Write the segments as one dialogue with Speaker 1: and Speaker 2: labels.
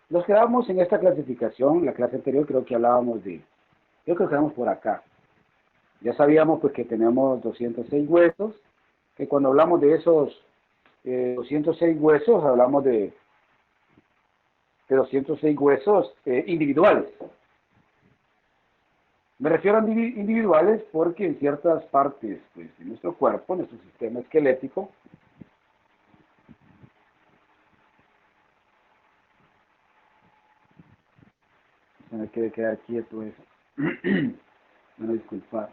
Speaker 1: Nos quedamos en esta clasificación. La clase anterior creo que hablábamos de, creo que nos quedamos por acá. Ya sabíamos pues que tenemos 206 huesos, que cuando hablamos de esos 206 huesos, hablamos de 206 huesos individuales. Me refiero a individuales porque en ciertas partes pues, de nuestro cuerpo, nuestro sistema esquelético, se me quiere quedar quieto eso. Bueno, disculpar.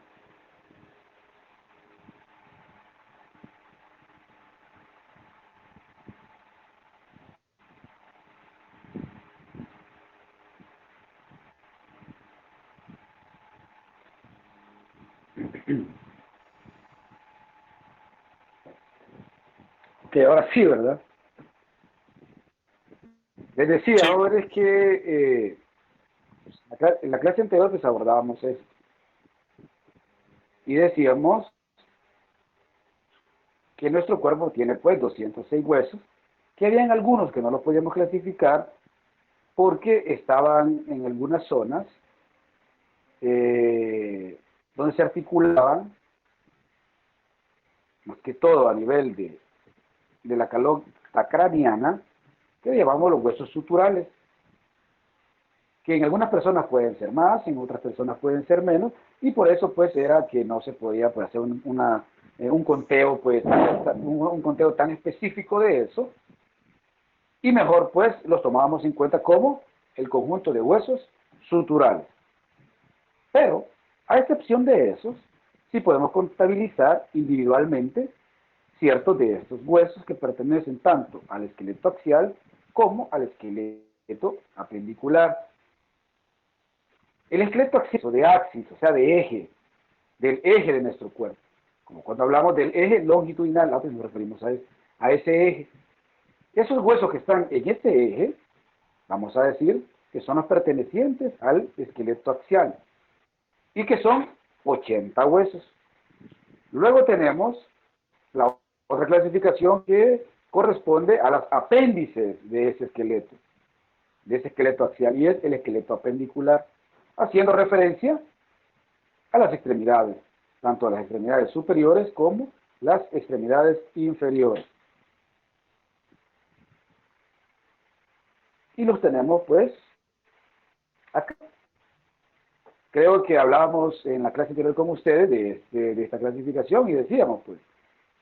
Speaker 1: Ok, ahora sí, ¿verdad? Les decía,
Speaker 2: Sí,
Speaker 1: ahora es que en la clase anterior pues abordábamos esto. Y decíamos que nuestro cuerpo tiene pues 206 huesos, que habían algunos que no los podíamos clasificar porque estaban en algunas zonas donde se articulaban, más que todo a nivel de la calota craneana, que llamamos los huesos suturales, que en algunas personas pueden ser más, en otras personas pueden ser menos, y por eso pues era que no se podía pues, hacer un conteo pues un conteo tan específico de eso, y mejor pues los tomábamos en cuenta como el conjunto de huesos suturales. Pero, a excepción de esos, sí podemos contabilizar individualmente ciertos de estos huesos que pertenecen tanto al esqueleto axial como al esqueleto apendicular. El esqueleto axial, de axis, o sea, de eje, del eje de nuestro cuerpo. Como cuando hablamos del eje longitudinal, pues nos referimos a ese eje. Esos huesos que están en este eje, vamos a decir que son los pertenecientes al esqueleto axial y que son 80 huesos. Luego tenemos la otra clasificación que corresponde a las apéndices de ese esqueleto axial, y es el esqueleto apendicular, haciendo referencia a las extremidades, tanto a las extremidades superiores como las extremidades inferiores. Y los tenemos pues acá. Creo que hablábamos en la clase anterior con ustedes de esta clasificación y decíamos pues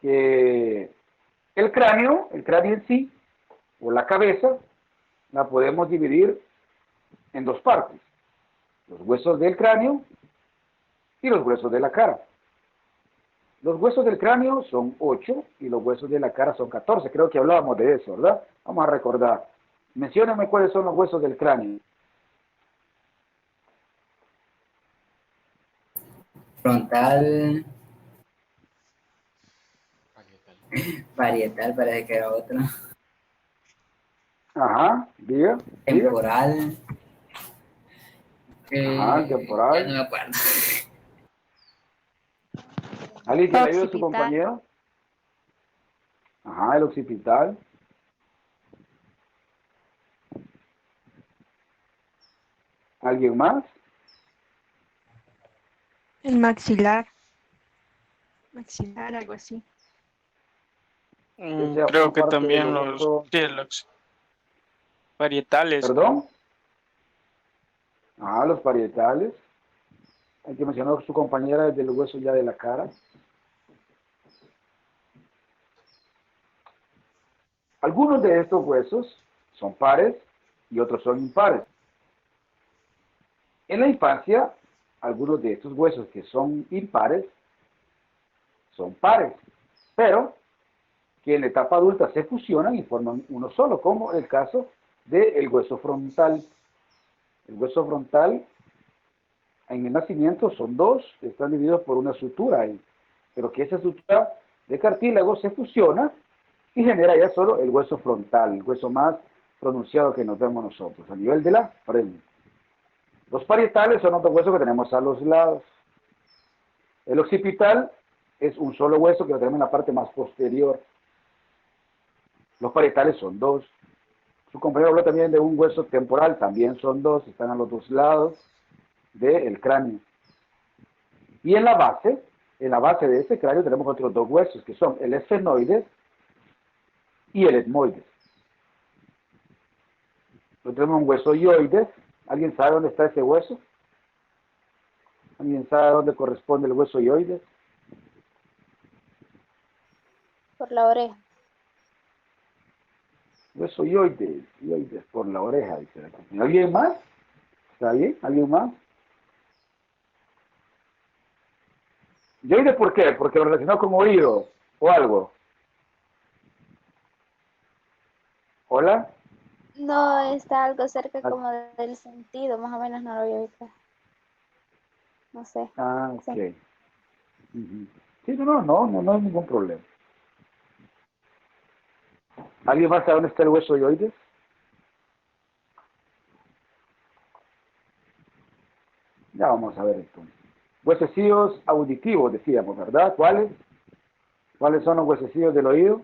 Speaker 1: que el cráneo en sí, o la cabeza, la podemos dividir en dos partes, los huesos del cráneo y los huesos de la cara. Los huesos del cráneo son 8 y los huesos de la cara son 14. Creo que hablábamos de eso, ¿verdad? Vamos a recordar. Menciónenme cuáles son los huesos del cráneo.
Speaker 3: Frontal,
Speaker 2: parietal.
Speaker 3: parietal, parece que era otro.
Speaker 1: Ajá, diga, diga.
Speaker 3: Temporal,
Speaker 1: Ajá, el
Speaker 3: ya no
Speaker 1: temporal.
Speaker 3: me acuerdo.
Speaker 1: ¿Alguien que le ayude a su
Speaker 4: Occipital.
Speaker 1: compañero? Ajá, el occipital. ¿Alguien más?
Speaker 4: El maxilar. Maxilar, algo así.
Speaker 1: Ese
Speaker 2: Creo que
Speaker 1: aparte de
Speaker 2: también
Speaker 1: los
Speaker 2: los,
Speaker 1: huesos.
Speaker 2: sí, los parietales,
Speaker 1: ¿Perdón? Ah, los parietales. Hay que mencionar a su compañera desde el hueso ya de la cara. Algunos de estos huesos son pares y otros son impares. En la infancia, algunos de estos huesos que son impares son pares, pero que en la etapa adulta se fusionan y forman uno solo, como el caso del hueso frontal. El hueso frontal en el nacimiento son dos, están divididos por una sutura ahí, pero que esa sutura de cartílago se fusiona y genera ya solo el hueso frontal, el hueso más pronunciado que nos vemos nosotros, a nivel de la frente. Los parietales son otros huesos que tenemos a los lados. El occipital es un solo hueso que lo tenemos en la parte más posterior. Los parietales son dos. Su compañero habló también de un hueso temporal, también son dos, están a los dos lados del cráneo. Y en la base de ese cráneo tenemos otros dos huesos, que son el esfenoides y el etmoides. Luego tenemos un hueso hioides. ¿Alguien sabe dónde está ese hueso? ¿Alguien sabe dónde corresponde el hueso hioides?
Speaker 4: Por la oreja.
Speaker 1: Hueso hioides por la oreja, dice aquí. ¿Alguien más? ¿Está bien? ¿Alguien más? ¿Hioides por qué? Porque lo relacionado con oído o algo. ¿Hola?
Speaker 4: No, está algo cerca
Speaker 1: Ah,
Speaker 4: como del sentido, más o menos no lo voy a evitar. No sé.
Speaker 1: ok.
Speaker 4: Sí.
Speaker 1: Ujú. Sí, no hay ningún problema. ¿Alguien más sabe dónde está el hueso hioides? Ya vamos a ver entonces. Huesecillos auditivos, decíamos, ¿verdad? ¿Cuáles? ¿Cuáles son los huesecillos del oído?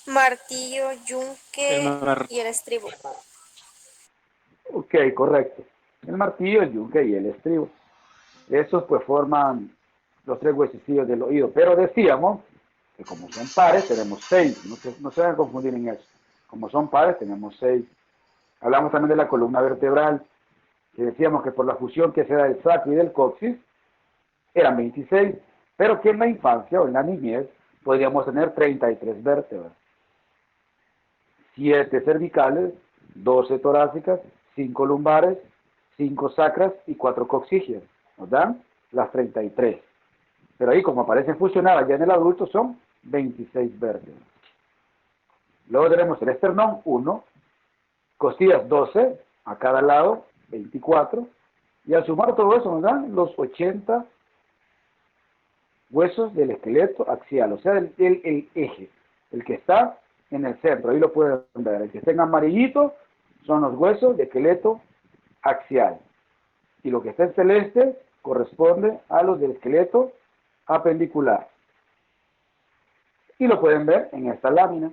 Speaker 5: Martillo,
Speaker 2: El
Speaker 5: yunque
Speaker 2: mar,
Speaker 5: y el estribo.
Speaker 1: Ok, correcto. El martillo, el yunque y el estribo. Esos pues forman los tres huesecillos del oído. Pero decíamos que como son pares tenemos seis. No se van a confundir en eso. Como son pares tenemos seis. Hablamos también de la columna vertebral, que decíamos que por la fusión que se da del sacro y del coxis eran 26, pero que en la infancia o en la niñez podríamos tener 33 vértebras. 7 cervicales, 12 torácicas, 5 lumbares, 5 sacras y 4 coxígeas. Nos dan las 33. Pero ahí, como aparecen fusionadas ya en el adulto, son 26 vértebras. Luego tenemos el esternón, 1, costillas 12, a cada lado, 24. Y al sumar todo eso nos dan los 80 huesos del esqueleto axial, o sea, el eje, el que está en el centro, ahí lo pueden ver, el que está en amarillito son los huesos del esqueleto axial, y lo que está en celeste corresponde a los del esqueleto apendicular, y lo pueden ver en esta lámina,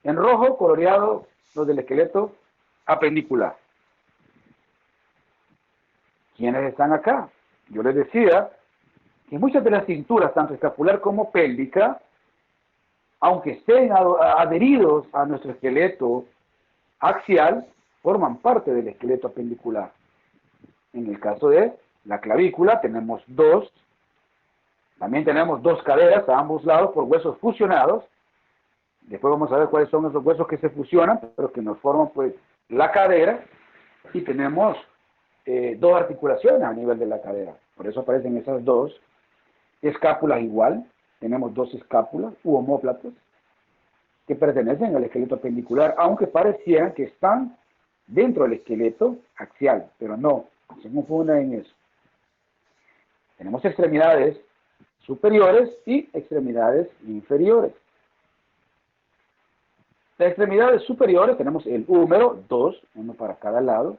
Speaker 1: en rojo coloreado los del esqueleto apendicular. ¿Quiénes están acá? Yo les decía que muchas de las cinturas, tanto escapular como pélvica, aunque estén adheridos a nuestro esqueleto axial, forman parte del esqueleto apendicular. En el caso de la clavícula tenemos dos, también tenemos dos caderas a ambos lados por huesos fusionados. Después vamos a ver cuáles son esos huesos que se fusionan, pero que nos forman pues la cadera, y tenemos dos articulaciones a nivel de la cadera. Por eso aparecen esas dos escápulas igual. Tenemos dos escápulas u omóplatos que pertenecen al esqueleto apendicular, aunque parecieran que están dentro del esqueleto axial, pero no, se confunden en eso. Tenemos extremidades superiores y extremidades inferiores. Las extremidades superiores tenemos el húmero, dos, uno para cada lado,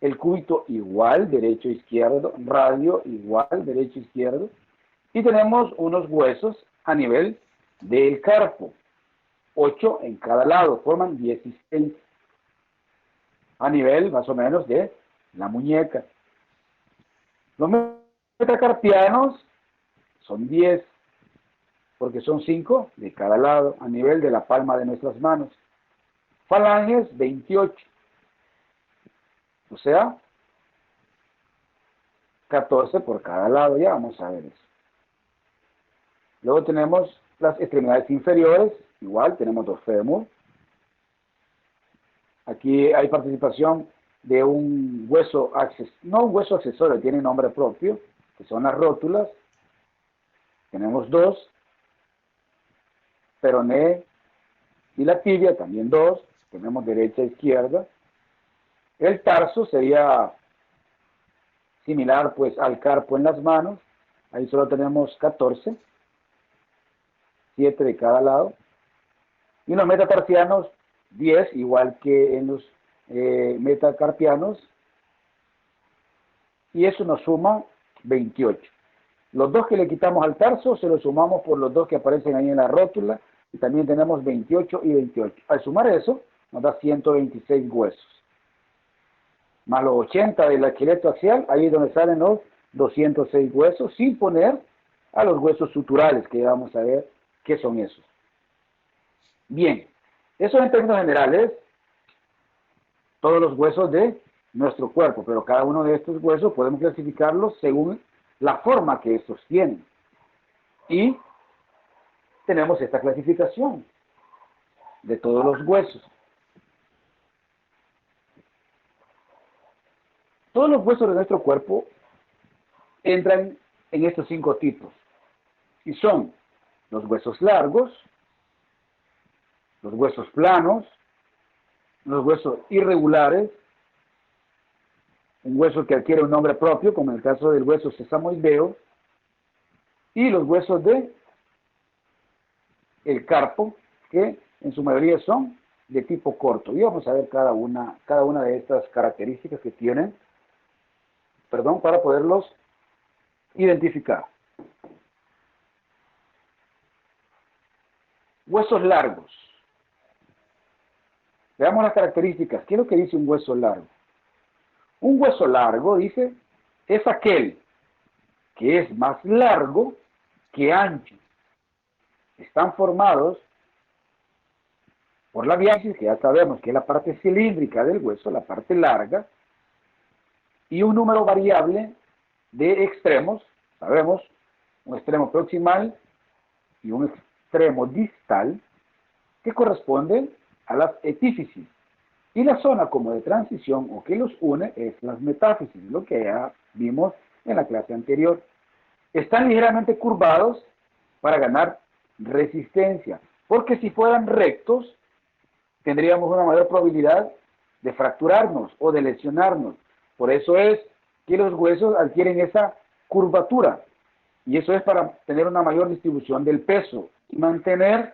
Speaker 1: el cúbito igual, derecho, izquierdo, radio igual, derecho, izquierdo, y tenemos unos huesos a nivel del carpo, 8 en cada lado, forman 16 a nivel más o menos de la muñeca. Los metacarpianos son 10, porque son 5 de cada lado, a nivel de la palma de nuestras manos. Falanges, 28. O sea, 14 por cada lado, ya vamos a ver eso. Luego tenemos las extremidades inferiores, igual, tenemos dos fémur. Aquí hay participación de un hueso, no un hueso accesorio, tiene nombre propio, que son las rótulas. Tenemos dos, peroné y la tibia, también dos, tenemos derecha e izquierda. El tarso sería similar pues al carpo en las manos, ahí solo tenemos 14, 7 de cada lado. Y los metatarsianos, 10, igual que en los metacarpianos, y eso nos suma 28. Los dos que le quitamos al tarso se los sumamos por los dos que aparecen ahí en la rótula, y también tenemos 28 y 28. Al sumar eso, nos da 126 huesos. Más los 80 del esqueleto axial, ahí es donde salen los 206 huesos, sin poner a los huesos suturales, que ya vamos a ver qué son esos. Bien, eso en términos generales, todos los huesos de nuestro cuerpo, pero cada uno de estos huesos podemos clasificarlos según la forma que estos tienen. Y tenemos esta clasificación de todos los huesos. Todos los huesos de nuestro cuerpo entran en estos 5 tipos. Y son los huesos largos, los huesos planos, los huesos irregulares, un hueso que adquiere un nombre propio, como en el caso del hueso sesamoideo, y los huesos de el carpo, que en su mayoría son de tipo corto. Y vamos a ver cada una de estas características que tienen, para poderlos identificar. Huesos largos. Veamos las características. ¿Qué es lo que dice un hueso largo? Un hueso largo, dice, es aquel que es más largo que ancho. Están formados por la diáfisis, que ya sabemos que es la parte cilíndrica del hueso, la parte larga, y un número variable de extremos, sabemos, un extremo proximal y un extremo distal, que corresponden a las epífisis. Y la zona como de transición o que los une es las metáfisis, lo que ya vimos en la clase anterior. Están ligeramente curvados para ganar resistencia, porque si fueran rectos, tendríamos una mayor probabilidad de fracturarnos o de lesionarnos. Por eso es que los huesos adquieren esa curvatura, y eso es para tener una mayor distribución del peso y mantener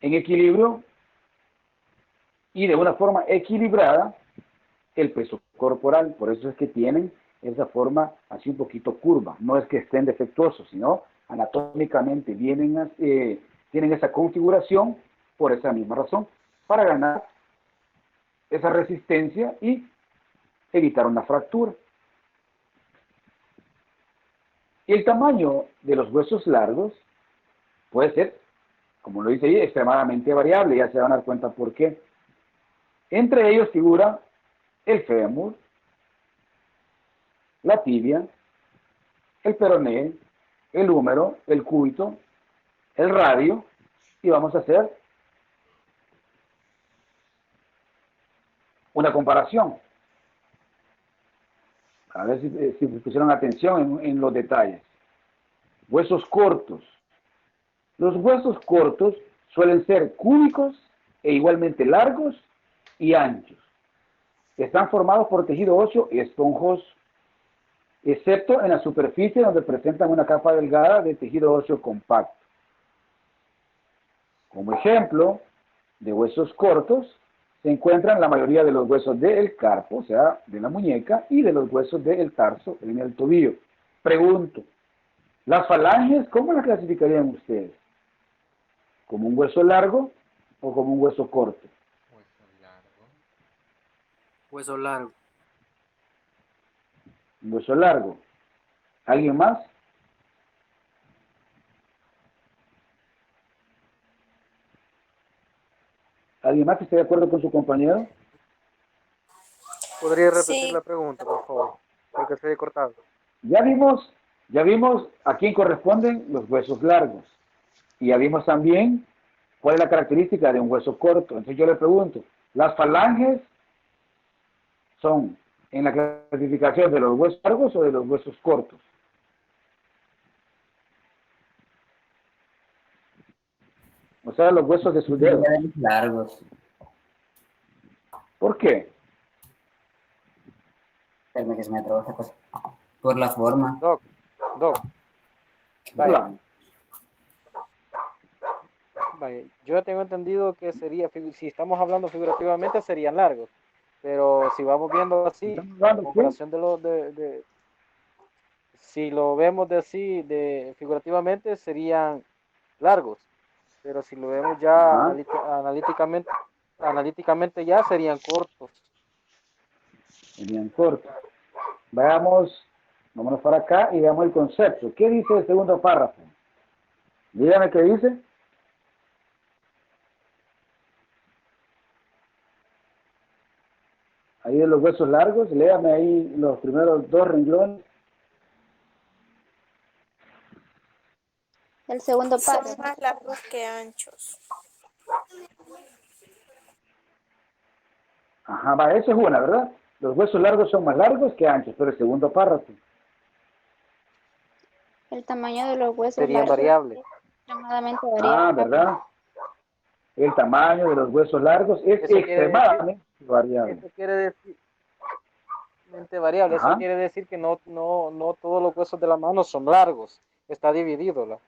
Speaker 1: en equilibrio y de una forma equilibrada el peso corporal. Por eso es que tienen esa forma así un poquito curva. No es que estén defectuosos, sino anatómicamente tienen esa configuración por esa misma razón, para ganar esa resistencia y evitar una fractura. Y el tamaño de los huesos largos puede ser, como lo dice ahí, extremadamente variable. Ya se van a dar cuenta por qué. Entre ellos figura el fémur, la tibia, el peroné, el húmero, el cúbito, el radio, y vamos a hacer una comparación. A ver si pusieron atención en los detalles. Huesos cortos. Los huesos cortos suelen ser cúbicos e igualmente largos y anchos. Están formados por tejido óseo esponjoso, excepto en la superficie donde presentan una capa delgada de tejido óseo compacto. Como ejemplo de huesos cortos, se encuentran la mayoría de los huesos del carpo, o sea, de la muñeca, y de los huesos del tarso en el tobillo. Pregunto, ¿las falanges cómo las clasificarían ustedes? ¿Como un hueso largo o como un hueso corto?
Speaker 2: Hueso largo.
Speaker 1: Un hueso largo. ¿Alguien más? ¿Alguien más que esté de acuerdo con su compañero?
Speaker 6: ¿Podría repetir
Speaker 5: Sí.
Speaker 6: la pregunta, por favor? Porque se ha cortado.
Speaker 1: Ya vimos a quién corresponden los huesos largos. Y ya vimos también cuál es la característica de un hueso corto. Entonces yo le pregunto, ¿las falanges son en la clasificación de los huesos largos o de los huesos cortos? O sea, los huesos de sus dedos.
Speaker 3: Largos.
Speaker 1: ¿Por qué?
Speaker 3: Espérame que se me trabó esta cosa. Por la forma.
Speaker 6: Doc, vaya,
Speaker 1: Claro.
Speaker 6: vaya, yo tengo entendido que sería, si estamos hablando figurativamente, serían largos, pero si vamos viendo así,
Speaker 1: Estamos hablando,
Speaker 6: en comparación de los si lo vemos de así, de figurativamente, serían largos. pero si lo vemos ya
Speaker 1: Ajá.
Speaker 6: analíticamente ya serían cortos.
Speaker 1: Serían cortos. Veamos, vámonos para acá y veamos el concepto. ¿Qué dice el segundo párrafo? Dígame qué dice. Ahí de los huesos largos, léame ahí los primeros dos renglones.
Speaker 4: El segundo
Speaker 5: Son
Speaker 4: párrafo.
Speaker 5: más largos que anchos.
Speaker 1: Ajá, va, eso es una, ¿verdad? Los huesos largos son más largos que anchos, pero el segundo párrafo.
Speaker 4: El tamaño de los huesos
Speaker 6: Serían
Speaker 4: largos
Speaker 6: variables.
Speaker 4: es extremadamente
Speaker 1: Ah,
Speaker 4: variable.
Speaker 1: ¿verdad? El tamaño de los huesos largos es
Speaker 6: Eso quiere decir,
Speaker 1: extremadamente variable.
Speaker 6: eso quiere decir variable, eso
Speaker 1: Ajá.
Speaker 6: quiere decir que no todos los huesos de la mano son largos, está dividido.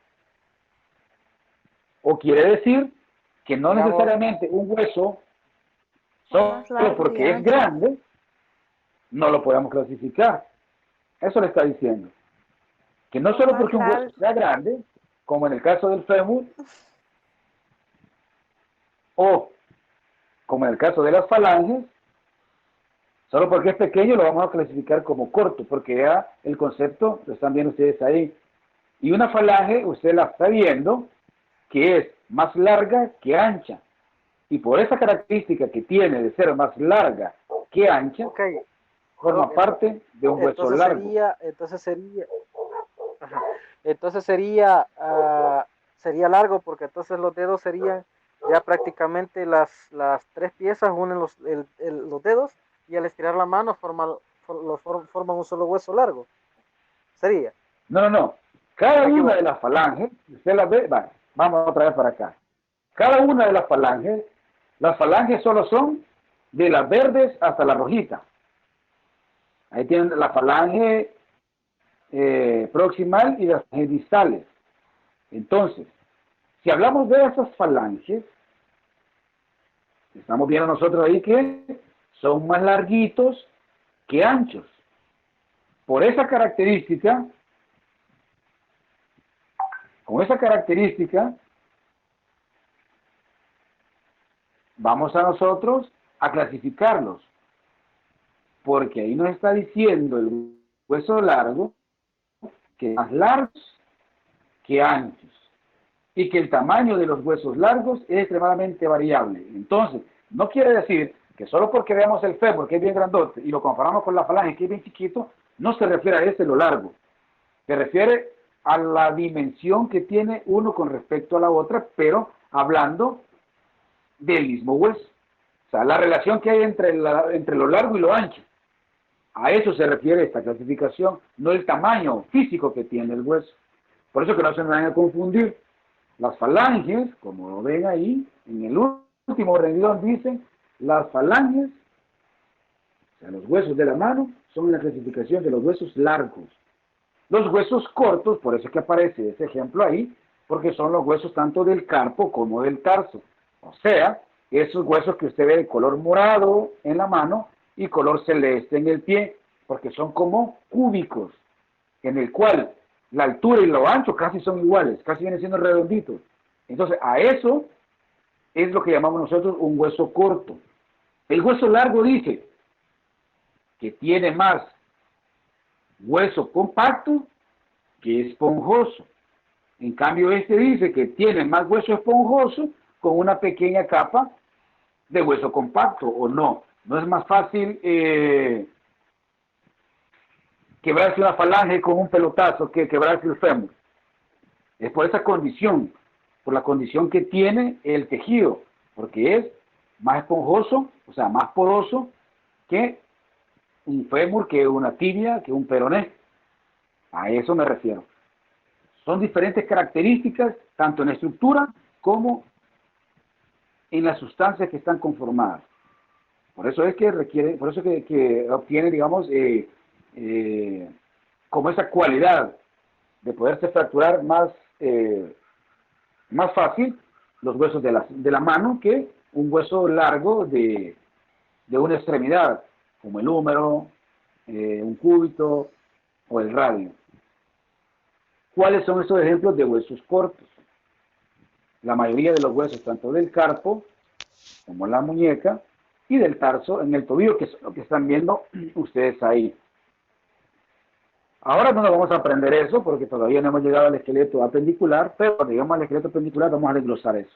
Speaker 1: O quiere decir que no
Speaker 6: Digamos,
Speaker 1: necesariamente un hueso,
Speaker 4: Más
Speaker 1: solo
Speaker 4: largo y
Speaker 1: porque es
Speaker 4: ancho.
Speaker 1: grande, no lo podemos clasificar. Eso le está diciendo. Que no solo
Speaker 5: Más
Speaker 1: porque un hueso
Speaker 5: largo.
Speaker 1: sea grande, como en el caso del fémur, o como en el caso de las falanges, solo porque es pequeño lo vamos a clasificar como corto, porque ya el concepto lo están viendo ustedes ahí. Y una falange, usted la está viendo, que es más larga que ancha. Y por esa característica que tiene de ser más larga que ancha,
Speaker 6: ok,
Speaker 1: forma parte de un hueso largo.
Speaker 6: ajá, entonces sería largo porque entonces los dedos serían ya prácticamente las tres piezas unen los dedos y al estirar la mano forman un solo hueso largo. Sería.
Speaker 1: No, no, no. Cada
Speaker 6: Me
Speaker 1: una
Speaker 6: equivoco.
Speaker 1: de las falanges, usted las ve, vale, vamos otra vez para acá. Cada una de las falanges solo son de las verdes hasta la rojita. Ahí tienen la falange proximal y las falanges distales. Entonces, si hablamos de esas falanges, estamos viendo nosotros ahí que son más larguitos que anchos. Por esa característica, con esa característica, vamos a nosotros a clasificarlos, porque ahí nos está diciendo el hueso largo que más largos que anchos y que el tamaño de los huesos largos es extremadamente variable. Entonces, no quiere decir que solo porque veamos el fémur, que es bien grandote, y lo comparamos con la falange, que es bien chiquito, no se refiere a ese lo largo. Se refiere a la dimensión que tiene uno con respecto a la otra, pero hablando del mismo hueso. O sea, la relación que hay entre lo largo y lo ancho. A eso se refiere esta clasificación, no el tamaño físico que tiene el hueso. Por eso que no se me van a confundir. Las falanges, como lo ven ahí, en el último renglón dicen, las falanges, o sea, los huesos de la mano, son la clasificación de los huesos largos. Los huesos cortos, por eso es que aparece ese ejemplo ahí, porque son los huesos tanto del carpo como del tarso. O sea, esos huesos que usted ve de color morado en la mano y color celeste en el pie, porque son como cúbicos, en el cual la altura y lo ancho casi son iguales, casi vienen siendo redonditos. Entonces, a eso es lo que llamamos nosotros un hueso corto. El hueso largo dice que tiene más hueso compacto que esponjoso. En cambio, este dice que tiene más hueso esponjoso con una pequeña capa de hueso compacto, ¿o no? No es más fácil quebrarse una falange con un pelotazo que quebrarse el fémur. Es por esa condición, por la condición que tiene el tejido, porque es más esponjoso, o sea, más poroso que un fémur, que una tibia, que un peroné. A eso me refiero. Son diferentes características, tanto en la estructura como en las sustancias que están conformadas. Por eso es que requiere, por eso que obtiene, digamos, como esa cualidad de poderse fracturar más fácil los huesos de la mano que un hueso largo de una extremidad, como el húmero, un cúbito o el radio. ¿Cuáles son esos ejemplos de huesos cortos? la mayoría de los huesos, tanto del carpo como la muñeca y del tarso en el tobillo, que es lo que están viendo ustedes ahí. Ahora no nos vamos a aprender eso porque todavía no hemos llegado al esqueleto apendicular, pero cuando llegamos al esqueleto apendicular vamos a desglosar eso.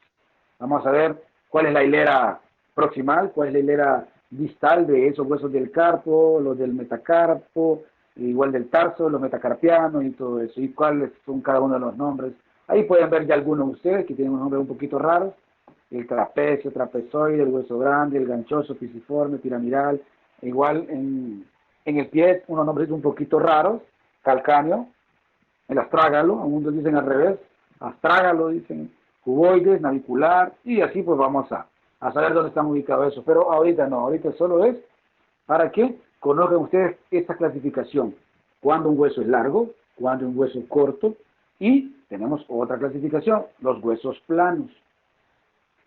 Speaker 1: Vamos a ver cuál es la hilera proximal, cuál es la hilera distal de esos huesos del carpo, los del metacarpo, igual del tarso, los metacarpianos y todo eso, y cuáles son cada uno de los nombres. Ahí pueden ver ya algunos de ustedes que tienen unos nombres un poquito raros: el trapecio, trapezoide, el hueso grande, el ganchoso, pisiforme, piramidal. Igual en el pie unos nombres un poquito raros: calcáneo, el astrágalo, algunos dicen al revés, astrágalo dicen, cuboides, navicular, y así pues vamos a saber dónde están ubicados esos. Pero ahorita no, ahorita solo es para que conozcan ustedes esta clasificación: cuando un hueso es largo, cuando un hueso es corto, y tenemos otra clasificación: los huesos planos.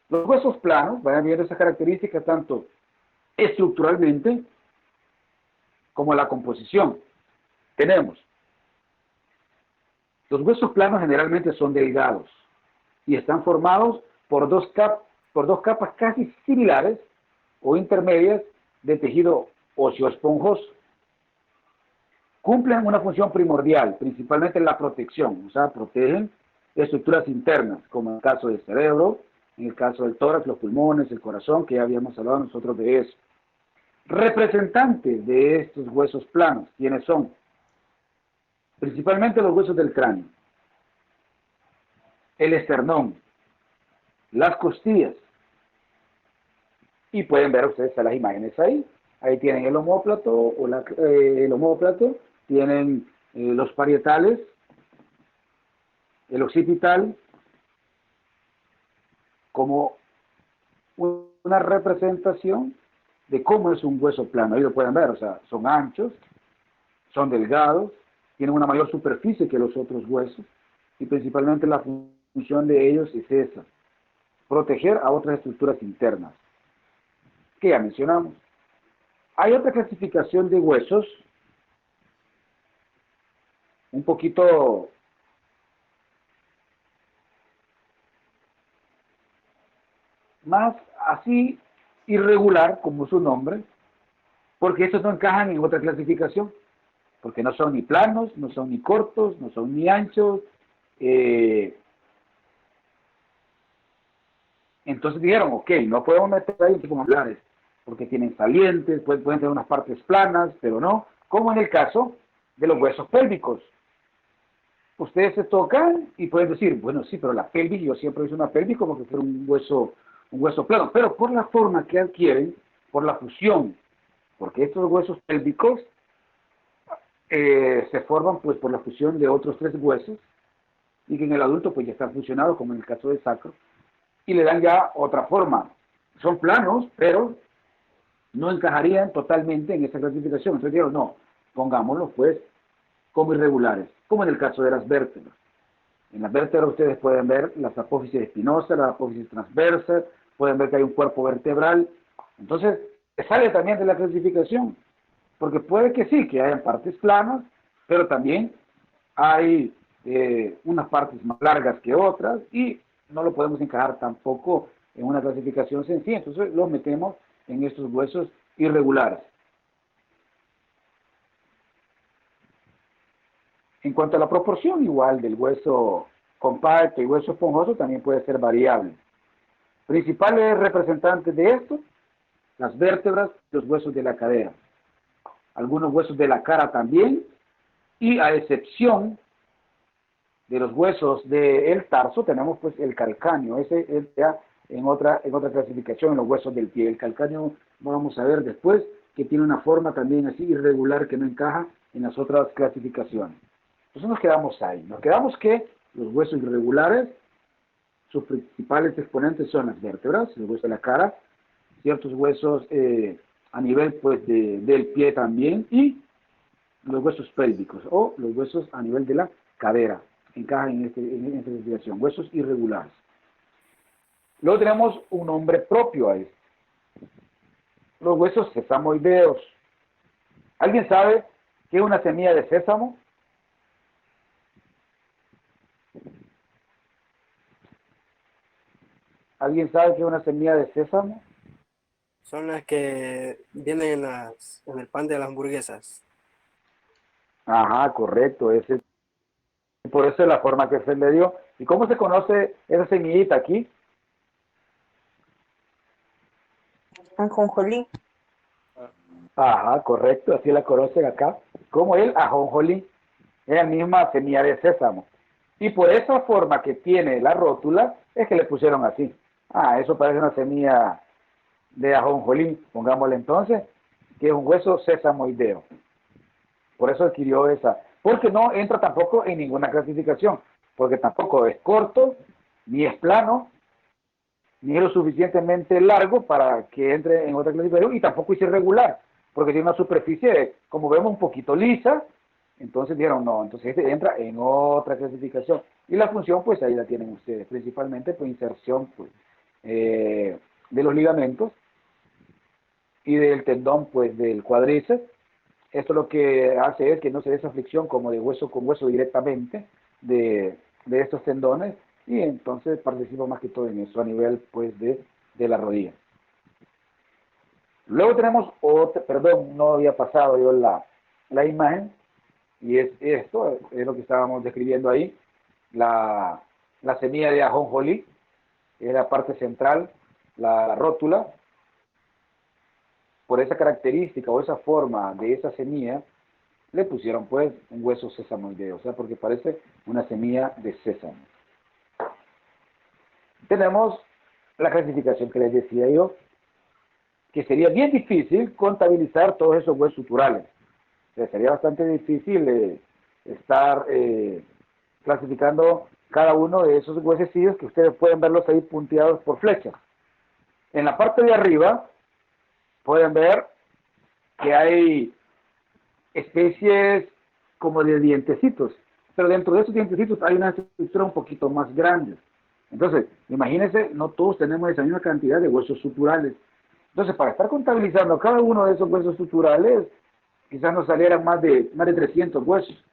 Speaker 1: Los huesos planos van viendo esas características tanto estructuralmente como la composición. Tenemos los huesos planos, generalmente son delgados y están formados por dos capas casi similares o intermedias de tejido óseo esponjoso. Cumplen una función primordial, principalmente en la protección, o sea, protegen estructuras internas, como en el caso del cerebro, en el caso del tórax, los pulmones, el corazón, que ya habíamos hablado nosotros de eso. Representantes de estos huesos planos, ¿quiénes son? Principalmente los huesos del cráneo, el esternón, las costillas, y pueden ver ustedes las imágenes ahí. Ahí tienen el omóplato, tienen los parietales, el occipital, como una representación de cómo es un hueso plano. Ahí lo pueden ver, o sea, son anchos, son delgados, tienen una mayor superficie que los otros huesos, y principalmente la función de ellos es esa: proteger a otras estructuras internas, que ya mencionamos. Hay otra clasificación de huesos, un poquito más así irregular, como su nombre, porque estos no encajan en otra clasificación, porque no son ni planos, no son ni cortos, no son ni anchos. Entonces dijeron, ok, no podemos meter ahí como angulares, porque tienen salientes, pueden tener unas partes planas, pero no, como en el caso de los huesos pélvicos. Ustedes se tocan y pueden decir, bueno, sí, pero la pelvis, yo siempre hice una pelvis como que fuera un hueso plano, pero por la forma que adquieren, por la fusión, porque estos huesos pélvicos se forman pues por la fusión de otros 3 huesos, y que en el adulto pues ya están fusionados, como en el caso del sacro, y le dan ya otra forma. Son planos, pero no encajarían totalmente en esta clasificación. Entonces dijeron, no, pongámoslos pues como irregulares, como en el caso de las vértebras. En las vértebras ustedes pueden ver las apófisis espinosas, la apófisis transversa, pueden ver que hay un cuerpo vertebral. Entonces, sale también de la clasificación, porque puede que sí, que hayan partes planas, pero también hay unas partes más largas que otras, y no lo podemos encajar tampoco en una clasificación sencilla. Entonces los metemos en estos huesos irregulares. En cuanto a la proporción, igual, del hueso compacto y hueso esponjoso, también puede ser variable. Principales representantes de esto: las vértebras, los huesos de la cadera, algunos huesos de la cara también, y a excepción de los huesos del tarso, tenemos pues el calcáneo. Ese es ya en otra clasificación, en los huesos del pie. El calcáneo vamos a ver después que tiene una forma también así irregular, que no encaja en las otras clasificaciones. Entonces nos quedamos ahí. Nos quedamos que los huesos irregulares, sus principales exponentes son las vértebras, el hueso de la cara, ciertos huesos a nivel pues del pie también, y los huesos pélvicos o los huesos a nivel de la cadera encajan en esta clasificación: huesos irregulares. Luego tenemos un nombre propio a esto: los huesos sesamoideos. ¿Alguien sabe qué es una semilla de sésamo? ¿Alguien sabe qué es una semilla de sésamo?
Speaker 2: Son las que vienen en el pan de las hamburguesas.
Speaker 1: Ajá, correcto. Por eso es la forma que se le dio. ¿Y cómo se conoce esa semillita aquí?
Speaker 7: Ajonjolí.
Speaker 1: Ajá, correcto. Así la conocen acá. Como el ajonjolí. Es la misma semilla de sésamo. Y por esa forma que tiene la rótula, es que le pusieron así. Ah, eso parece una semilla de ajonjolí, pongámosle entonces, que es un hueso sesamoideo. Por eso adquirió esa. Porque no entra tampoco en ninguna clasificación. Porque tampoco es corto, ni es plano, ni es lo suficientemente largo para que entre en otra clasificación, y tampoco es irregular, porque tiene una superficie, como vemos, un poquito lisa. Entonces dijeron, no, entonces este entra en otra clasificación. Y la función, pues ahí la tienen ustedes, principalmente pues inserción pues, de los ligamentos y del tendón pues del cuádriceps. Esto lo que hace es que no se dé esa fricción como de hueso con hueso directamente de estos tendones, y entonces participa más que todo en eso a nivel pues de la rodilla. Luego tenemos otra, perdón, no había pasado yo la imagen, y es esto, es lo que estábamos describiendo ahí, la semilla de ajonjolí, es la parte central, la rótula. Por esa característica o esa forma de esa semilla, le pusieron pues un hueso sesamoideo, o sea, porque parece una semilla de sésamo. Tenemos la clasificación que les decía yo, que sería bien difícil contabilizar todos esos huesos suturales. O sea, sería bastante difícil estar clasificando cada uno de esos huesecillos, que ustedes pueden verlos ahí punteados por flechas. En la parte de arriba pueden ver que hay especies como de dientecitos, pero dentro de esos dientecitos hay una estructura un poquito más grande. Entonces, imagínense, no todos tenemos esa misma cantidad de huesos suturales. Entonces, para estar contabilizando cada uno de esos huesos suturales, quizás nos salieran más de 300 huesos.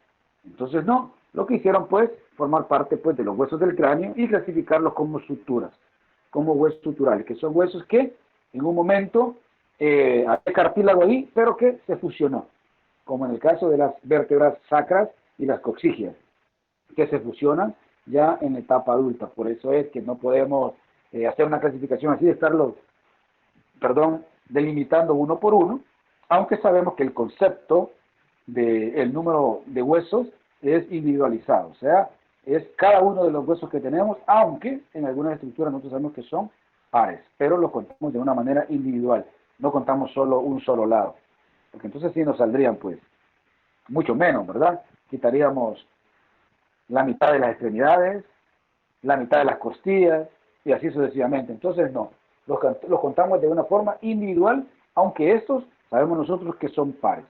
Speaker 1: Entonces, no, lo que hicieron pues, formar parte pues de los huesos del cráneo y clasificarlos como suturas, como huesos suturales, que son huesos que en un momento hay cartílago ahí, pero que se fusionó, como en el caso de las vértebras sacras y las coxígeas, que se fusionan ya en la etapa adulta. Por eso es que no podemos hacer una clasificación así de estarlos, delimitando uno por uno, aunque sabemos que el concepto del número de huesos es individualizado, o sea, es cada uno de los huesos que tenemos, aunque en algunas estructuras nosotros sabemos que son pares, pero lo contamos de una manera individual, no contamos solo un solo lado, porque entonces sí nos saldrían pues mucho menos, ¿verdad? Quitaríamos la mitad de las extremidades, la mitad de las costillas, y así sucesivamente. Entonces no, los contamos de una forma individual, aunque estos sabemos nosotros que son pares.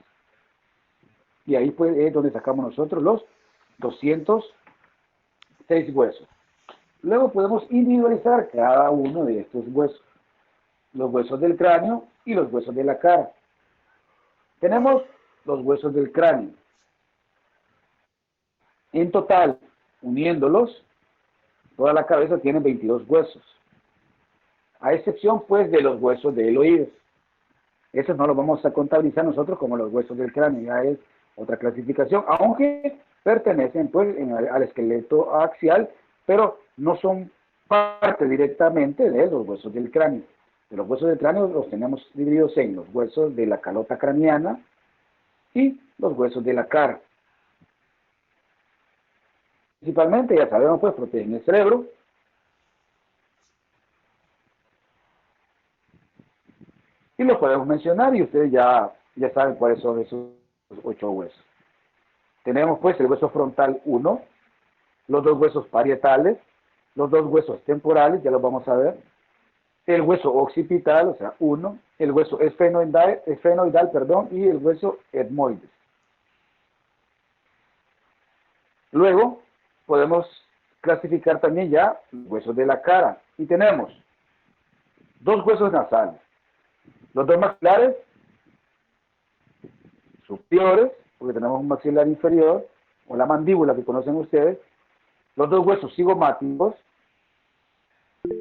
Speaker 1: Y ahí pues es donde sacamos nosotros los 206 huesos. Luego podemos individualizar cada uno de estos huesos, los huesos del cráneo y los huesos de la cara. Tenemos los huesos del cráneo. En total, uniéndolos, toda la cabeza tiene 22 huesos, a excepción pues de los huesos del oído. Esos no los vamos a contabilizar nosotros como los huesos del cráneo, ya es otra clasificación, aunque pertenecen pues al esqueleto axial, pero no son parte directamente de los huesos del cráneo. De los huesos del cráneo los tenemos divididos en los huesos de la calota craneana y los huesos de la cara. Principalmente, ya sabemos, pues protegen el cerebro. Y los podemos mencionar y ustedes ya saben cuáles son esos 8 huesos. Tenemos pues el hueso frontal 1, los 2 huesos parietales, los 2 huesos temporales, ya los vamos a ver, el hueso occipital, o sea 1, el hueso esfenoidal, y el hueso etmoides. Luego podemos clasificar también ya los huesos de la cara, y tenemos 2 huesos nasales, los 2 maxilares superiores, porque tenemos un maxilar inferior, o la mandíbula que conocen ustedes, los 2 huesos cigomáticos,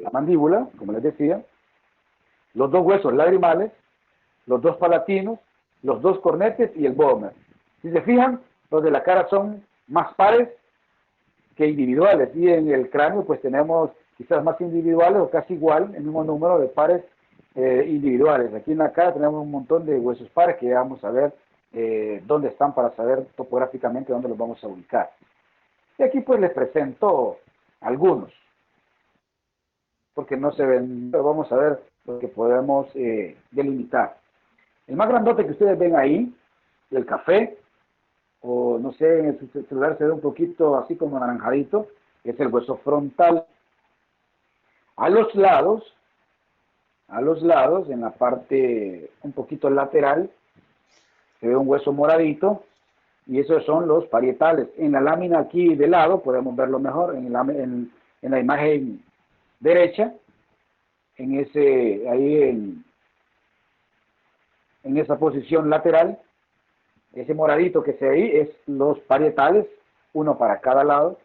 Speaker 1: la mandíbula, como les decía, los dos huesos lagrimales, los dos palatinos, los dos cornetes y el vómer. Si se fijan, los de la cara son más pares que individuales, y en el cráneo pues tenemos quizás más individuales o casi igual, el mismo número de pares individuales. Aquí en la cara tenemos un montón de huesos pares que vamos a ver dónde están para saber topográficamente dónde los vamos a ubicar. Y aquí pues les presento algunos, porque no se ven, pero vamos a ver lo que podemos delimitar. El más grandote que ustedes ven ahí, el café, o no sé, en el celular se ve un poquito así como anaranjadito, es el hueso frontal. A los lados, en la parte un poquito lateral, se ve un hueso moradito, y esos son los parietales. En la lámina aquí de lado, podemos verlo mejor, en la imagen derecha, en esa posición lateral, ese moradito que se ve ahí es los parietales, uno para cada lado,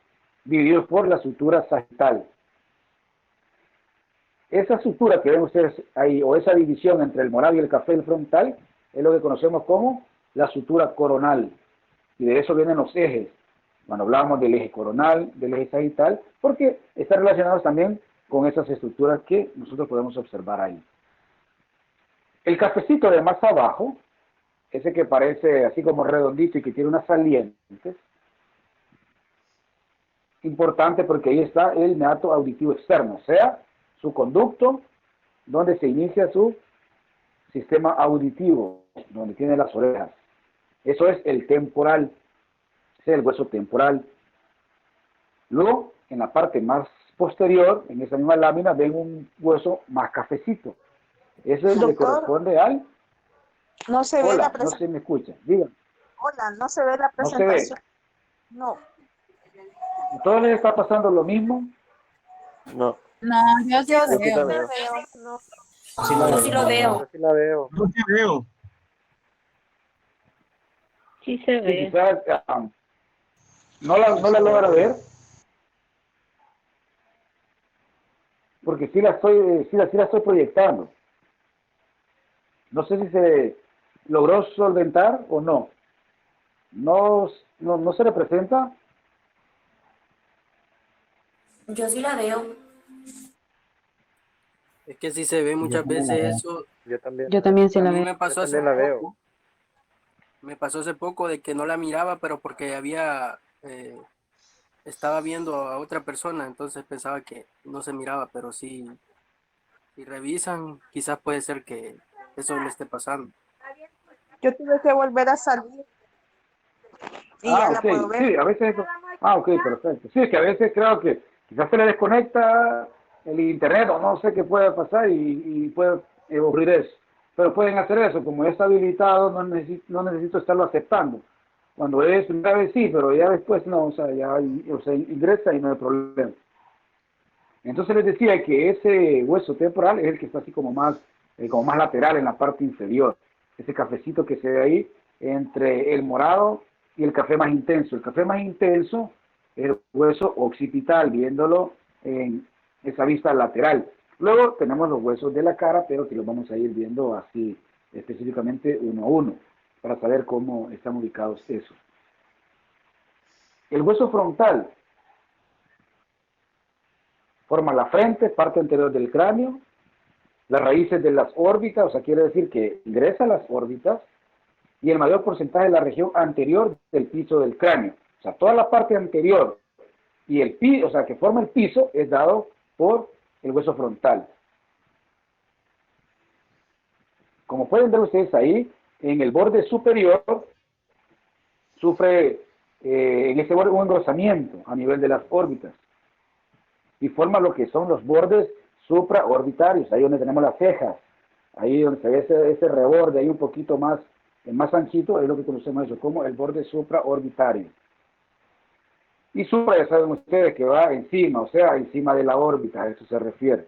Speaker 1: divididos por la sutura sagital. Esa sutura que ven ustedes ahí, o esa división entre el morado y el café y el frontal, es lo que conocemos como la sutura coronal. Y de eso vienen los ejes. Cuando hablamos del eje coronal, del eje sagital, porque están relacionados también con esas estructuras que nosotros podemos observar ahí. El cafecito de más abajo, ese que parece así como redondito y que tiene unas salientes, importante porque ahí está el meato auditivo externo, o sea, su conducto, donde se inicia su sistema auditivo, donde tiene las orejas. Eso es el temporal, ese es el hueso temporal. Luego, en la parte más posterior, en esa misma lámina, ven un hueso más cafecito. Ese es el que corresponde al...
Speaker 7: No se ve
Speaker 1: Hola,
Speaker 7: la
Speaker 1: no
Speaker 7: presentación.
Speaker 1: se me escucha. Digan.
Speaker 7: Hola, no se ve la
Speaker 1: No se ve.
Speaker 7: presentación. No.
Speaker 1: ¿A todos les está pasando lo mismo?
Speaker 6: No.
Speaker 8: No, yo sí
Speaker 5: Yo
Speaker 8: lo
Speaker 5: sí
Speaker 8: veo.
Speaker 5: lo veo, no.
Speaker 3: Sí,
Speaker 5: Yo sí lo veo.
Speaker 6: Yo sí la veo.
Speaker 9: No te veo.
Speaker 8: Sí se
Speaker 1: Sí,
Speaker 8: ve.
Speaker 1: quizás no la logra ver, porque sí la estoy proyectando. No sé si se logró solventar o no. No se representa.
Speaker 5: Yo sí la veo.
Speaker 2: Es que sí se ve muchas veces eso.
Speaker 6: Yo también.
Speaker 8: Yo también se
Speaker 2: A
Speaker 8: la
Speaker 2: mí
Speaker 8: veo.
Speaker 2: me pasó
Speaker 6: Yo
Speaker 2: hace
Speaker 6: también la veo.
Speaker 2: poco. Me pasó hace poco de que no la miraba, pero porque estaba viendo a otra persona, entonces pensaba que no se miraba, pero si revisan, quizás puede ser que eso le esté pasando.
Speaker 7: Yo tuve que volver a salir y ya la
Speaker 1: Ok,
Speaker 7: puedo ver.
Speaker 1: sí, a veces eso. Ok, perfecto. Sí, es que a veces creo que quizás se le desconecta el internet o no sé qué puede pasar y puede ocurrir eso. Pero pueden hacer eso, como ya está habilitado, no necesito estarlo aceptando. Cuando es una vez sí, pero ya después no, o sea, ingresa y no hay problema. Entonces les decía que ese hueso temporal es el que está así como más lateral en la parte inferior. Ese cafecito que se ve ahí entre el morado y el café más intenso. El café más intenso es el hueso occipital, viéndolo en esa vista lateral. Luego tenemos los huesos de la cara, pero que los vamos a ir viendo así específicamente uno a uno, para saber cómo están ubicados esos. El hueso frontal forma la frente, parte anterior del cráneo, las raíces de las órbitas, o sea, quiere decir que ingresa a las órbitas, y el mayor porcentaje de la región anterior del piso del cráneo. O sea, toda la parte anterior y el piso, o sea, que forma el piso, es dado por el hueso frontal. Como pueden ver ustedes ahí, en el borde superior sufre en ese borde un engrosamiento a nivel de las órbitas y forma lo que son los bordes supraorbitarios, ahí donde tenemos las cejas, ahí donde se ve ese reborde ahí un poquito más anchito, es lo que conocemos eso como el borde supraorbitario. Y supra, ya saben ustedes que va encima, o sea, encima de la órbita, a eso se refiere.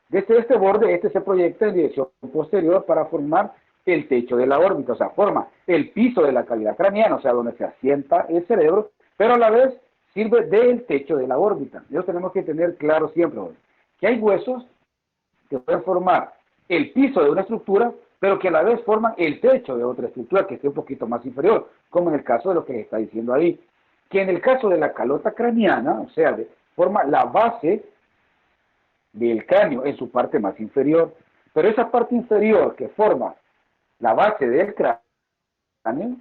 Speaker 1: Desde este borde, este se proyecta en dirección posterior para formar el techo de la órbita, o sea, forma el piso de la cavidad craneana, o sea, donde se asienta el cerebro, pero a la vez sirve del techo de la órbita. Eso tenemos que tener claro siempre, que hay huesos que pueden formar el piso de una estructura, pero que a la vez forman el techo de otra estructura que esté un poquito más inferior, como en el caso de lo que les está diciendo ahí. Que en el caso de la calota craneana, o sea, forma la base del cráneo en su parte más inferior, pero esa parte inferior que forma la base del cráneo,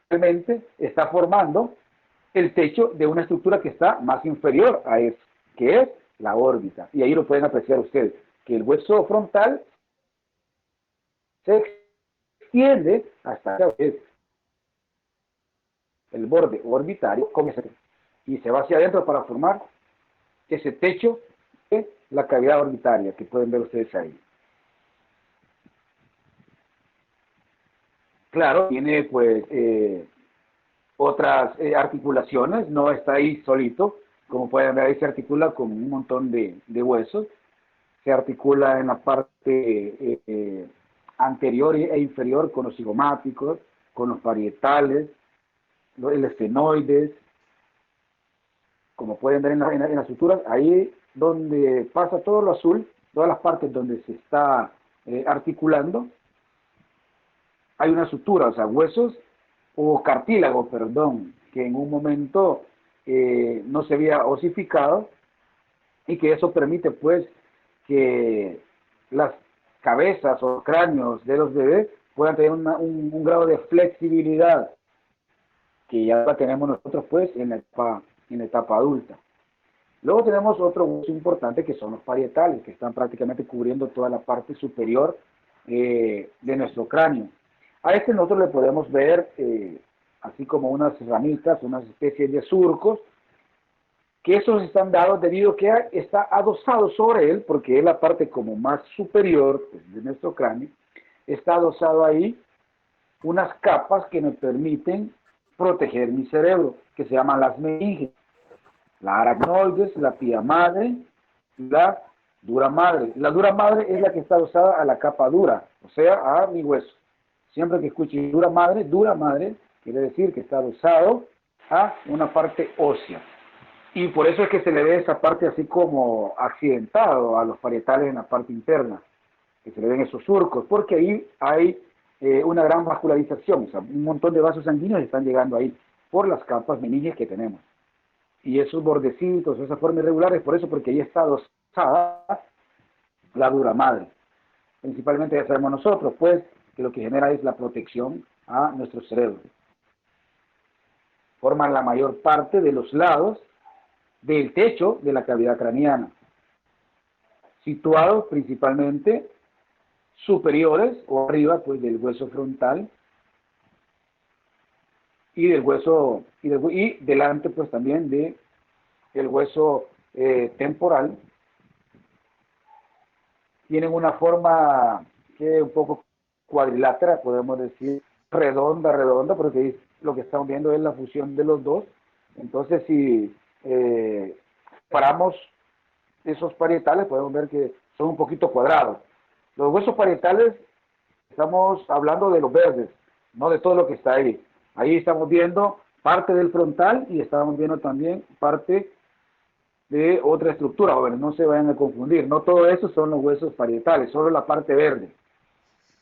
Speaker 1: realmente está formando el techo de una estructura que está más inferior a eso, que es la órbita. Y ahí lo pueden apreciar ustedes, que el hueso frontal se extiende hasta el borde orbitario y se va hacia adentro para formar ese techo de la cavidad orbitaria que pueden ver ustedes ahí. Claro, tiene pues otras articulaciones, no está ahí solito, como pueden ver ahí se articula con un montón de huesos, se articula en la parte anterior e inferior con los cigomáticos, con los parietales, el estenoides, como pueden ver en las suturas, ahí donde pasa todo lo azul, todas las partes donde se está articulando, hay una sutura, o sea, huesos o cartílago, perdón, que en un momento no se había osificado y que eso permite pues que las cabezas o cráneos de los bebés puedan tener un grado de flexibilidad que ya la tenemos nosotros pues en la etapa adulta. Luego tenemos otro hueso importante que son los parietales, que están prácticamente cubriendo toda la parte superior de nuestro cráneo. A este nosotros le podemos ver así como unas ramitas, unas especies de surcos, que esos están dados debido a que está adosado sobre él, porque es la parte como más superior pues, de nuestro cráneo, está adosado ahí unas capas que me permiten proteger mi cerebro, que se llaman las meninges, la aracnoides, la pía madre, la dura madre. La dura madre es la que está adosada a la capa dura, o sea, a mi hueso. Siempre que escuche dura madre quiere decir que está adosado a una parte ósea. Y por eso es que se le ve esa parte así como accidentado a los parietales en la parte interna, que se le ven esos surcos, porque ahí hay una gran vascularización, o sea, un montón de vasos sanguíneos están llegando ahí por las capas meninges que tenemos. Y esos bordecitos, esas formas irregulares, por eso, porque ahí está adosada la dura madre. Principalmente ya sabemos nosotros, pues, que lo que genera es la protección a nuestro cerebro. Forman la mayor parte de los lados del techo de la cavidad craneana, situados principalmente superiores o arriba pues del hueso frontal y del hueso y delante pues también de el hueso temporal. Tienen una forma que es un poco cuadrilátera, podemos decir redonda, porque lo que estamos viendo es la fusión de los dos. Entonces si paramos esos parietales, podemos ver que son un poquito cuadrados. Los huesos parietales, estamos hablando de los verdes, no de todo lo que está ahí. Ahí estamos viendo parte del frontal y estamos viendo también parte de otra estructura. Bueno, no se vayan a confundir, no todo eso son los huesos parietales, solo la parte verde.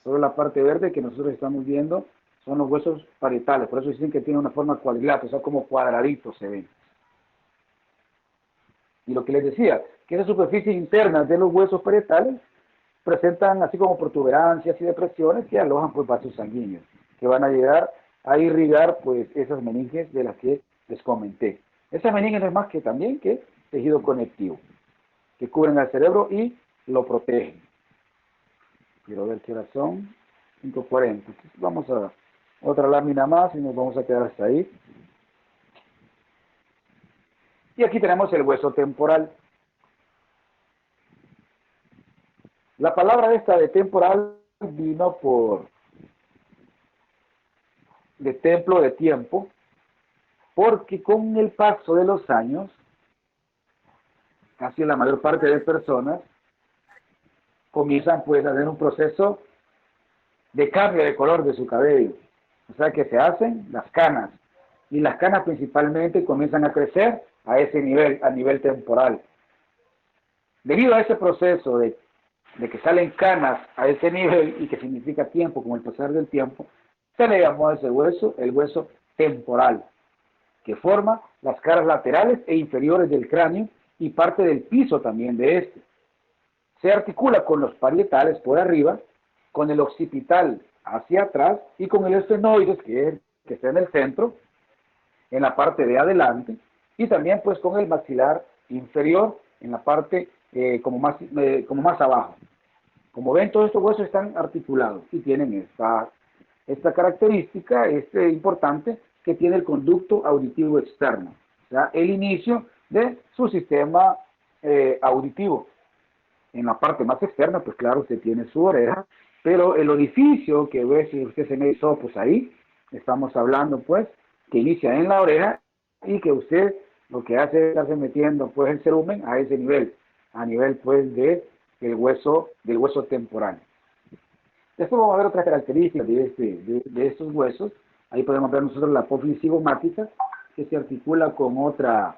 Speaker 1: Solo la parte verde que nosotros estamos viendo son los huesos parietales. Por eso dicen que tiene una forma cuadrilátera, o sea, como cuadraditos se ven. Y lo que les decía, que esas superficies internas de los huesos parietales presentan así como protuberancias y depresiones que alojan pues vasos sanguíneos, que van a llegar a irrigar pues esas meninges de las que les comenté. Esas meninges no es más que también que tejido conectivo, que cubren al cerebro y lo protegen. Quiero ver qué hora son, 5:40. Entonces vamos a otra lámina más y nos vamos a quedar hasta ahí. Y aquí tenemos el hueso temporal. La palabra esta de temporal vino de templo de tiempo, porque con el paso de los años, casi la mayor parte de personas comienzan pues a tener un proceso de cambio de color de su cabello. O sea que se hacen las canas. y las canas principalmente comienzan a crecer a ese nivel, a nivel temporal. Debido a ese proceso de que salen canas a ese nivel y que significa tiempo, como el pasar del tiempo, se le llamó a ese hueso el hueso temporal, que forma las caras laterales e inferiores del cráneo y parte del piso también de este. Se articula con los parietales por arriba, con el occipital hacia atrás y con el esfenoides, que es el que está en el centro, en la parte de adelante, y también pues con el maxilar inferior en la parte como más abajo. Como ven, todos estos huesos están articulados y tienen esta característica importante que tiene el conducto auditivo externo, o sea, el inicio de su sistema auditivo. En la parte más externa, pues claro, usted tiene su oreja, pero el orificio que ve, si usted se me hizo, pues ahí estamos hablando, pues, que inicia en la oreja y que usted lo que hace es estarse metiendo, pues, el cerumen a ese nivel, a nivel, pues, del hueso temporal. Después vamos a ver otras características de estos huesos. Ahí podemos ver nosotros la apófisis cigomática, que se articula con otra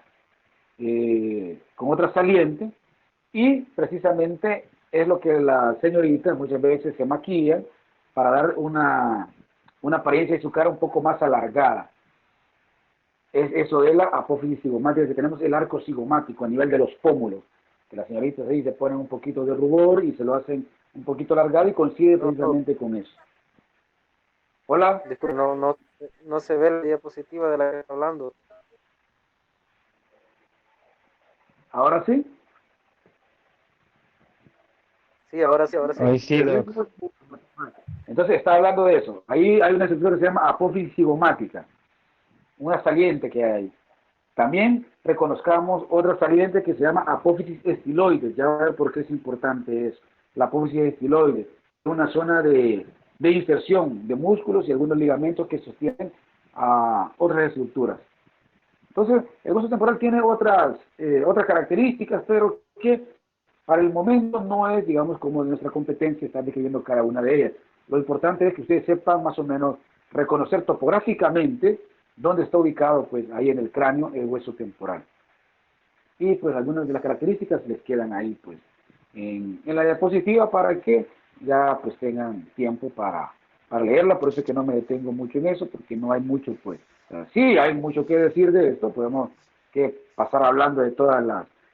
Speaker 1: saliente, y precisamente es lo que las señoritas muchas veces se maquillan para dar una apariencia de su cara un poco más alargada. Es eso de la apófisis cigomática, que tenemos el arco cigomático a nivel de los pómulos, que las señoritas ahí se ponen un poquito de rubor y se lo hacen un poquito alargado y coincide precisamente con eso. Hola.
Speaker 6: Disculpe, no se ve la diapositiva de la que está hablando.
Speaker 1: ¿Ahora sí?
Speaker 6: Sí, ahora sí.
Speaker 9: Ahí sí, Doc.
Speaker 1: Entonces está hablando de eso. Ahí hay una estructura que se llama apófisis cigomática, una saliente que hay ahí. También reconozcamos otra saliente que se llama apófisis estiloides. Ya va a ver por qué es importante eso. La apófisis estiloides es una zona de inserción de músculos y algunos ligamentos que sostienen a otras estructuras. Entonces, el hueso temporal tiene otras características, pero que para el momento no es, digamos, como nuestra competencia estar describiendo cada una de ellas. Lo importante es que ustedes sepan más o menos reconocer topográficamente dónde está ubicado, pues, ahí en el cráneo, el hueso temporal. Y, pues, algunas de las características les quedan ahí, pues, en la diapositiva para que ya, pues, tengan tiempo para leerla. Por eso es que no me detengo mucho en eso, porque no hay mucho, pues. O sea, sí hay mucho que decir de esto, podemos pasar hablando de todas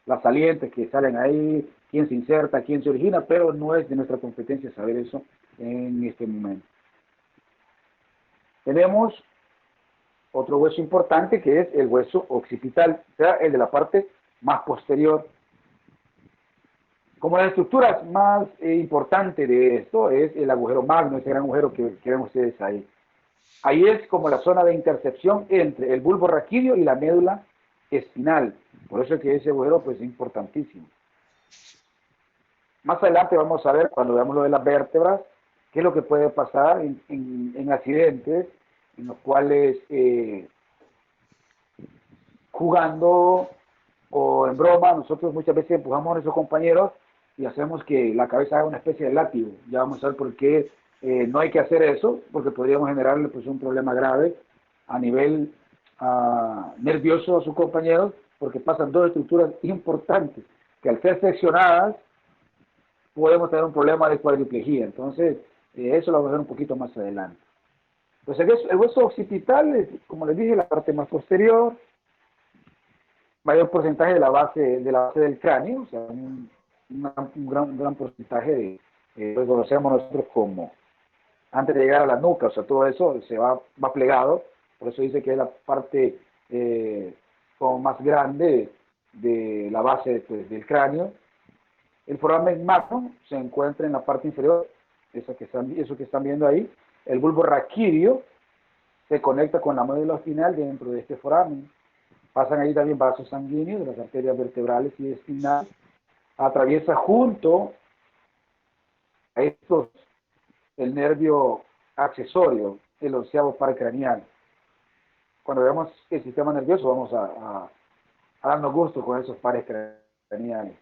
Speaker 1: las salientes que salen ahí, quién se inserta, quién se origina, pero no es de nuestra competencia saber eso en este momento. Tenemos otro hueso importante que es el hueso occipital, o sea, el de la parte más posterior. Como la estructura más importante de esto es el agujero magno, ese gran agujero que ven ustedes ahí. Ahí es como la zona de intercepción entre el bulbo raquídeo y la médula espinal. Por eso es que ese agujero, pues, es importantísimo. Más adelante vamos a ver, cuando veamos lo de las vértebras, qué es lo que puede pasar en accidentes en los cuales jugando o en broma, nosotros muchas veces empujamos a nuestros compañeros y hacemos que la cabeza haga una especie de látigo. Ya vamos a ver por qué no hay que hacer eso, porque podríamos generarle, pues, un problema grave a nivel nervioso a sus compañeros, porque pasan dos estructuras importantes que al ser seccionadas podemos tener un problema de cuadriplegia. Entonces, eso lo vamos a ver un poquito más adelante. Pues el hueso occipital es, como les dije, la parte más posterior, mayor porcentaje de la base del cráneo, o sea, un gran porcentaje lo conocemos nosotros como, antes de llegar a la nuca, o sea, todo eso se va plegado, por eso dice que es la parte como más grande de la base, pues, del cráneo. El foramen magno se encuentra en la parte inferior, eso que están viendo ahí. El bulbo raquídeo se conecta con la médula espinal dentro de este foramen. Pasan ahí también vasos sanguíneos de las arterias vertebrales y espinales. Atraviesa junto a estos el nervio accesorio, el onceavo par craneal. Cuando veamos el sistema nervioso vamos a darnos gusto con esos pares craneales.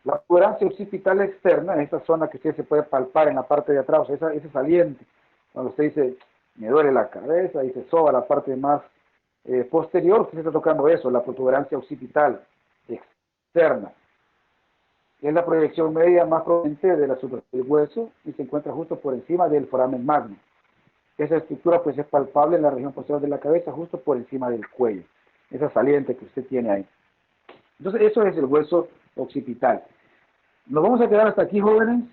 Speaker 1: La protuberancia occipital externa, en esta zona que usted se puede palpar en la parte de atrás, ese saliente, cuando usted dice, me duele la cabeza, y se soba la parte más posterior, usted está tocando eso, la protuberancia occipital externa. Es la proyección media más prominente de la superficie del hueso y se encuentra justo por encima del foramen magnum. Esa estructura pues es palpable en la región posterior de la cabeza, justo por encima del cuello. Esa saliente que usted tiene ahí. Entonces eso es el hueso occipital. Nos vamos a quedar hasta aquí, jóvenes.